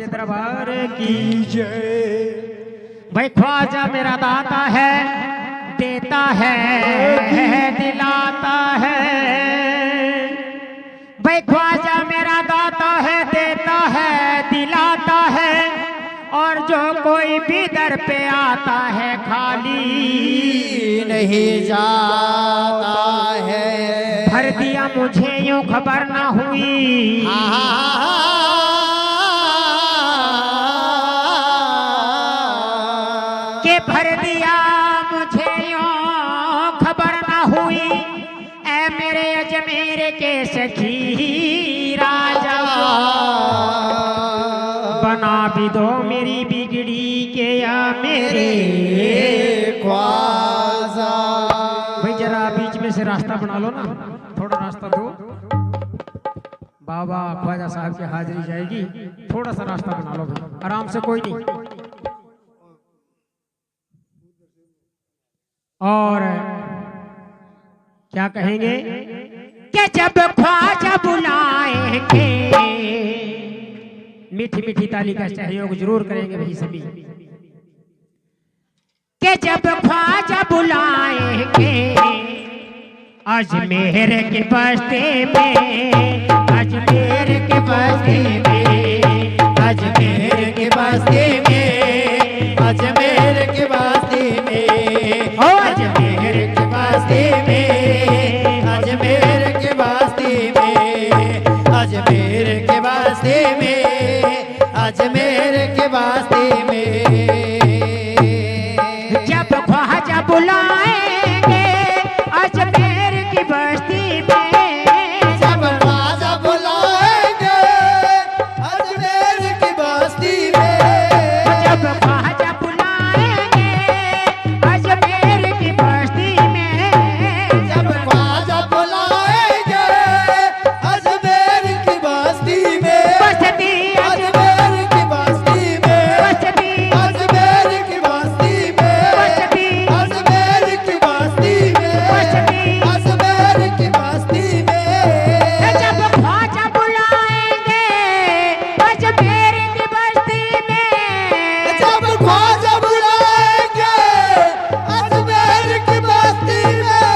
सच्चे दरबार की जय। भाई ख्वाजा मेरा दाता है, देता है, दिलाता है। भाई ख्वाजा मेरा दाता है, देता है, दिलाता है। और जो कोई भी दर पे आता है खाली नहीं जाता है। भर दिया मुझे यूं खबर ना हुई, के भर दिया मुझे यूं खबर ना हुई। ऐ मेरे अजमेर के सखी राजा, बना भी दो मेरी बिगड़ी के या मेरे ख्वाजा। भाई जरा बीच में से रास्ता बना लो ना, थोड़ा रास्ता दो। बाबा ख्वाजा साहब की हाजिरी जाएगी, थोड़ा सा रास्ता बना लो भाई, आराम से, कोई नहीं। और क्या कहेंगे कि जब ख्वाजा बुलाएंगे, मीठी मीठी ताली का सहयोग जरूर करेंगे भाई सभी, कि जब ख्वाजा बुलाएंगे अजमेर के बस्ती में, अजमेर के बस्ती में, अजमेर के बस्ती में, अजमेर के बस्ती में, ओ अजमेर के बस्ती में, अजमेर के बस्ती में, अजमेर के बस्ती में, अजमेर के बस्ती में। जब ख्वाजा बुलाएंगे अजमेर की बस्ती में, जब ख्वाजा बुलाएंगे अजमेर की बस्ती में, जब ख्वाजा बुलाएंगे अजमेर की बस्ती में, जब ख्वाजा बुलाएंगे अजमेर की बस्ती में, बस्ती अजमेर की बस्ती में, बस्ती अजमेर की बस्ती में, बस्ती अजमेर की बस्ती में, बस्ती अजमेर की बस्ती में। जब ख्वाजा बुलाएंगे अजमेर की बस्ती में, जब ख्वाजा बुलाएंगे अजमेर की बस्ती में,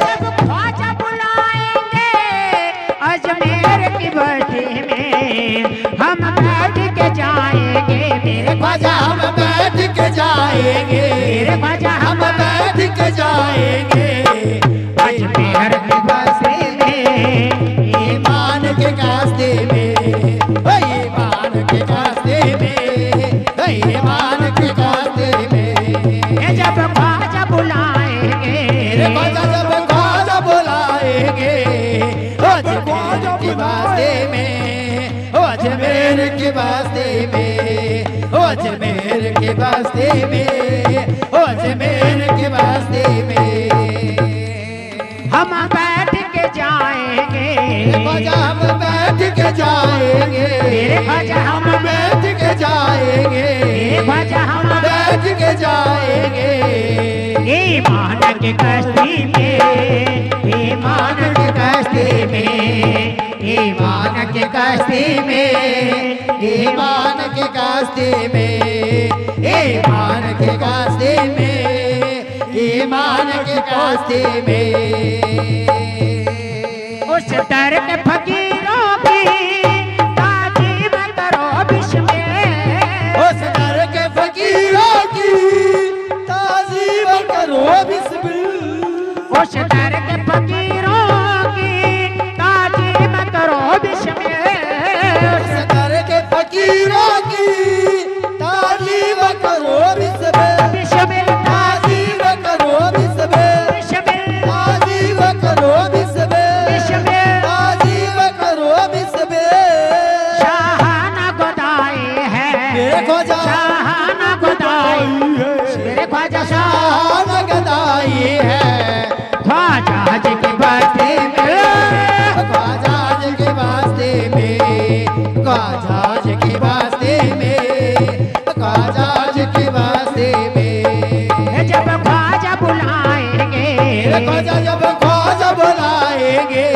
जब ख्वाजा बुलाएंगे अजमेर की बस्ती में, हम बैठ के जाएंगे मेरे ख्वाजा हम बैठ के जाएंगे, मेरे ख्वाजा हम बैठ के जाएंगे अजमेर की बस्ती में, ईमान के कास्ते में, ईमान के कास्ते में, ईमान के कास्ते में। जब ख्वाजा बुलाएंगे, ख्वाजा जब ख्वाजा बुलाएंगे अजमेर के वास्ते में, अजमेर के वास्ते में, अजमेर के वास्ते में, अजमेर के वास्ते में। हम बैठ के जाएंगे, ख्वाजा हम बैठ के जाएंगे, मेरे ख्वाजा हम बैठ के जाएंगे, ख्वाजा हम बैठ के जाएंगे ईमान की कश्ती में, ईमान की कश्ती में, ईमान की कश्ती में, ईमान के कास्ते में, ईमान के कास्ते में, ईमान के कास्ते में। उस दर के फकीरों की ताजीम करो विश्व में, उस दर के फकीरों की ताजीम करो बिस्मिल्लाह, उस दर के फकीरों की ताजीम करो विश्व में, उस दर के फकीरों की ताजीम करो बिस्मिल्लाह, विश्व में ताजीम करो बिस्मिल्लाह, विश्व में ताजीम करो बिस्मिल्लाह, विश्व में ताजीम करो बिस्मिल्लाह। शाहाना गोदाई है, मेरे ख्वाजा शाहाना गोदाई, मेरे ख्वाजा शान गदाई है, ख्वाजा जी की बस्ती में, ख्वाजा जी के वास्ते में, ख्वाजा जी के वास्ते में, ख्वाजा जी के वास्ते में। जब ख्वाजा बुलाएंगे, ख्वाजा जब ख्वाजा बुलाएंगे,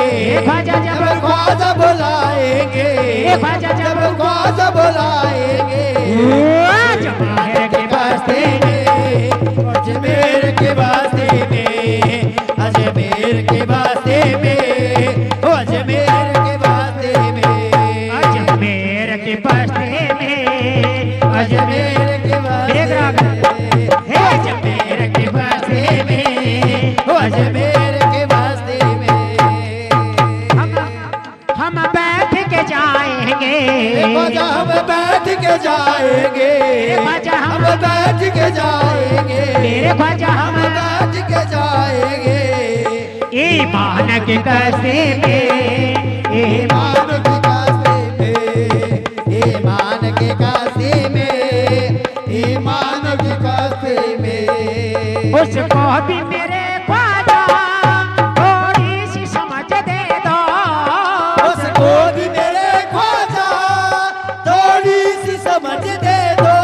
ख्वाजा जब ख्वाजा बुलाएंगे, ख्वाजा जब ख्वाजा बुलाएंगे, की बस्ती में, अजमेर के वास्ते हे अजमेर की बस्ती में, अजमेर के वास्ते में हम बैठ के जाएंगे, ख्वाजा हम बैठ के जाएंगे, ख्वाजा हम बैठ के जाएंगे, मेरे ख्वाजा हम बैठ के जाएंगे। ईमान की कस्ती में, ईमान के कास्ते में, ईमान के कास्ते में, ईमान के कास्ते में उसको भी मेरे ख्वाजा थोड़ी सी समझ दे दो, उसको भी मेरे ख्वाजा थोड़ी सी समझ दे दो,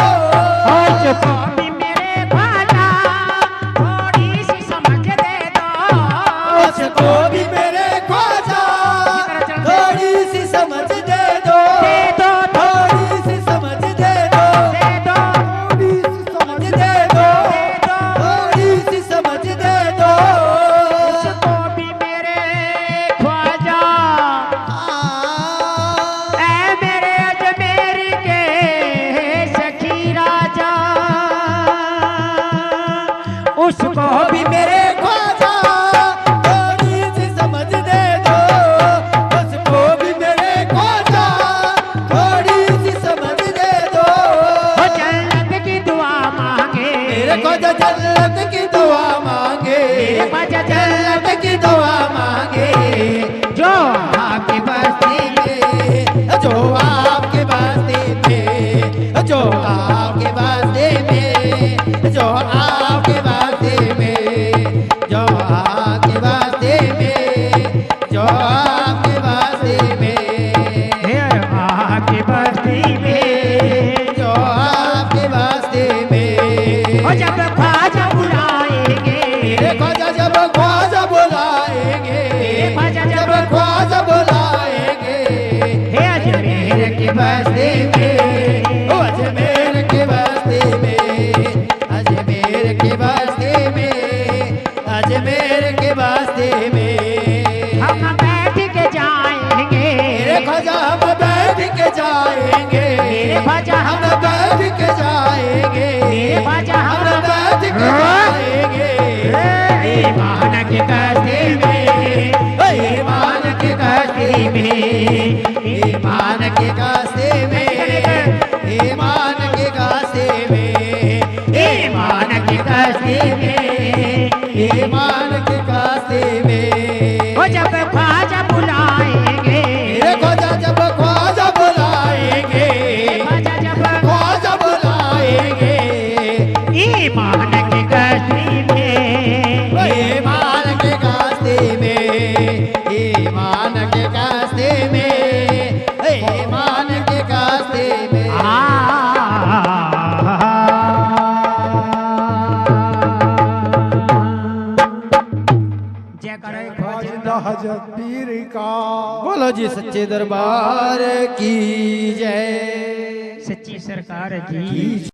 उसको भी मेरे ख्वाजा थोड़ी सी समझ दे दो, उसको भी मेरे ख्वाजा थोड़ी सी समझ दे दो, थोड़ी सी समझ दे दो, दे दो, थोड़ी सी समझ दे दो, थोड़ी सी समझ दे दो। उसको भी मेरे ख्वाजा ऐ मेरे अजमेर के सखी राजा, उसको भी मेरे ख्वाजा थोड़ी सी समझ दे दो, उसको भी मेरे ख्वाजा थोड़ी सी समझ दे दो। वो जन्नत की दुआ मांगे, मेरे ख्वाजा जन्नत की दुआ मांगे, मेरे ख्वाजा जन्नत की दुआ मांगे, जो आपकी बस्ती में जो आपके वास्ते में, जो आपके वास्ते में, जो आपके वास्ते में, जो आपके वास्ते में, जो आपके वास्ते में, है आपकी बस्ती में, जो आपके वास्ते में। वो जब ख्वाजा बुलाएंगे, मेरे ख्वाजा जब ख्वाजा बुलाएंगे, ख्वाजा जब ख्वाजा बुलाएंगे, हे अजमेर की बस्ती में, ओ अजमेर के बस्ती में, अजमेर के बस्ती में, अजमेर के बस्ती में हम बैठ के जाएंगे, मेरे ख्वाजा हम बैठ के जाएंगे, मेरे ख्वाजा हम बैठ के जाएंगे, मेरे ख्वाजा हम बैठ के जाएंगे। ईमान की कस्ती में, ईमान के कास्ते में, ईमान के कास्ते में, ईमान के कास्ते में, ईमान की कस्ती में, ईमान के कास्ते में। वो जब ख्वाजा बुलाएंगे, मेरे ख्वाजा जब ख्वाजा बुलाएंगे, ख्वाजा जब ख्वाजा बुलाएंगे, ईमान की कस्ती में, ईमान के कास्ते में, ईमान के कास्ते में, ईमान के कास्ते में। जय करे जिंदा हजरत पीर का बोलो जी सच्चे दरबार की जय। सच्ची सरकार की